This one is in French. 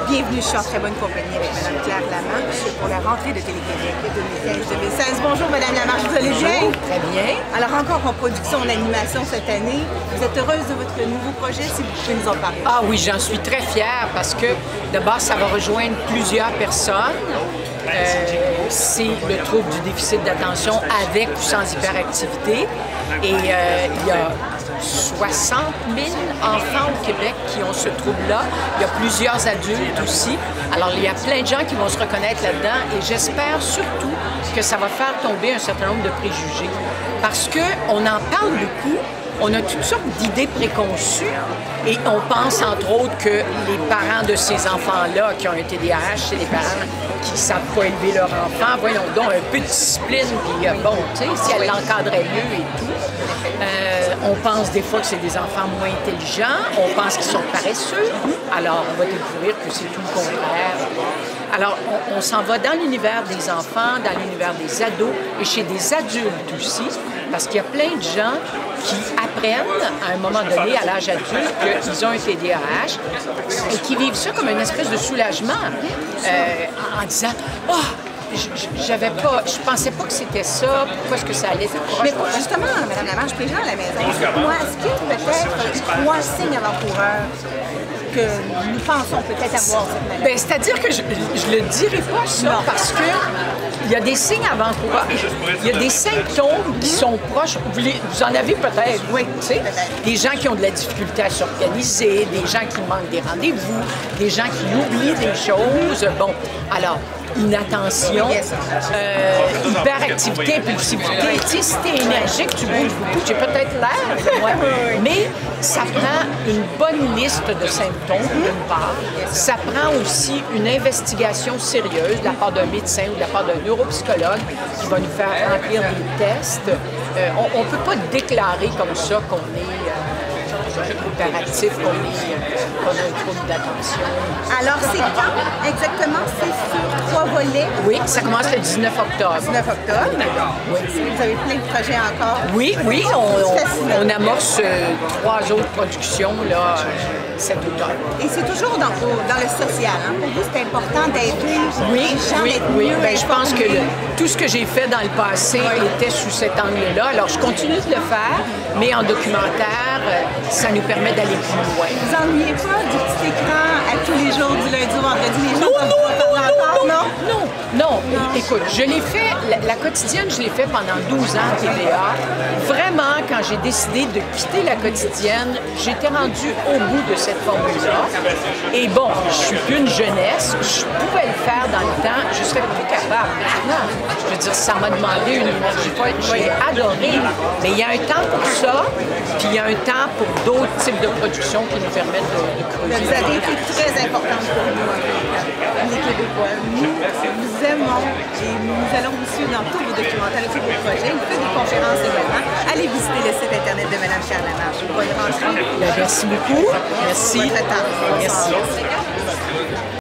Bienvenue, je suis en très bonne compagnie avec Mme Claire Lamarche pour la rentrée de Télé-Québec 2015-2016. Bonjour Mme Lamarche, vous allez bien? Très bien. Alors encore en production en animation cette année. Vous êtes heureuse de votre nouveau projet, si vous pouvez nous en parler? Ah oui, j'en suis très fière parce que d'abord, ça va rejoindre plusieurs personnes. C'est le trouble du déficit d'attention avec ou sans hyperactivité. Et il y a 60 000 enfants au Québec qui ont ce trouble-là. Il y a plusieurs adultes aussi. Alors, il y a plein de gens qui vont se reconnaître là-dedans et j'espère surtout que ça va faire tomber un certain nombre de préjugés. Parce qu'on en parle beaucoup, on a toutes sortes d'idées préconçues et on pense entre autres que les parents de ces enfants-là qui ont un TDAH, c'est les parents qui ne savent pas élever leur enfant. Voyons donc, un peu de discipline, puis bon, tu sais, si elle l'encadrait mieux et tout. On pense des fois que c'est des enfants moins intelligents, on pense qu'ils sont paresseux, alors on va découvrir que c'est tout le contraire. Alors, on s'en va dans l'univers des enfants, dans l'univers des ados et chez des adultes aussi, parce qu'il y a plein de gens qui apprennent à un moment donné, à l'âge adulte, qu'ils ont un TDAH et qui vivent ça comme une espèce de soulagement en disant « Oh! Je pensais pas que c'était ça, pourquoi est-ce que ça allait? » Mais justement, Mme Lamarche, les gens à la maison, moi, est-ce qu'il y a peut-être 3 signes avant-coureurs que nous pensons peut-être avoir cette maladie? Bien, c'est-à-dire que je ne le dirai pas ça parce que il y a des signes avant-coureurs. Il y a des symptômes qui sont proches. Vous en avez peut-être, oui, tu sais. Des gens qui ont de la difficulté à s'organiser, des gens qui manquent des rendez-vous, des gens qui oublient des choses. Bon, alors, inattention, hyperactivité, impulsivité. Tu sais, si t'es énergique, tu bouges beaucoup, j'ai peut-être l'air, moi, mais ça prend une bonne liste de symptômes, d'une part. Ça prend aussi une investigation sérieuse de la part d'un médecin ou de la part d'un neuropsychologue qui va nous faire remplir des tests. On ne peut pas déclarer comme ça qu'on est hyperactif, qu'on a un trouble d'attention. Alors, c'est quand exactement? C'est sur 3 volets? Oui, ça commence le 19 octobre. 19 octobre? Oui. Vous avez plein de projets encore? Oui, oui, on amorce 3 autres productions là, cet automne. Et c'est toujours dans le social, hein? Pour vous, c'est important d'aider les gens d'être mieux. Bien, je pense que tout ce que j'ai fait dans le passé était sous cet angle-là. Alors, je continue de le faire, mais en documentaire, ça nous permet d'aller plus loin. Vous ennuyez pas du petit écran à tous les jours, du lundi au vendredi? Les gens non. Écoute, je l'ai fait, la quotidienne, je l'ai fait pendant 12 ans à TVA. Vraiment, quand j'ai décidé de quitter la quotidienne, j'étais rendue au bout de cette formule-là. Et bon, je suis plus une jeunesse, je pouvais le faire dans le temps, je serais plus capable. Maintenant, je veux dire, ça m'a demandé une énergie folle, j'ai adoré, mais il y a un temps pour ça, puis il y a un temps pour d'autres types de productions qui nous permettent de creuser. Vous avez été très importante pour nous, les Québécois. Nous vous aimons et nous allons vous suivre dans tous vos documentaires, tous vos projets. Vous faites des conférences également. Allez visiter le site internet de Mme Claire Lamarche. Bonne rentrée. Merci beaucoup. Merci. Votre temps. Merci.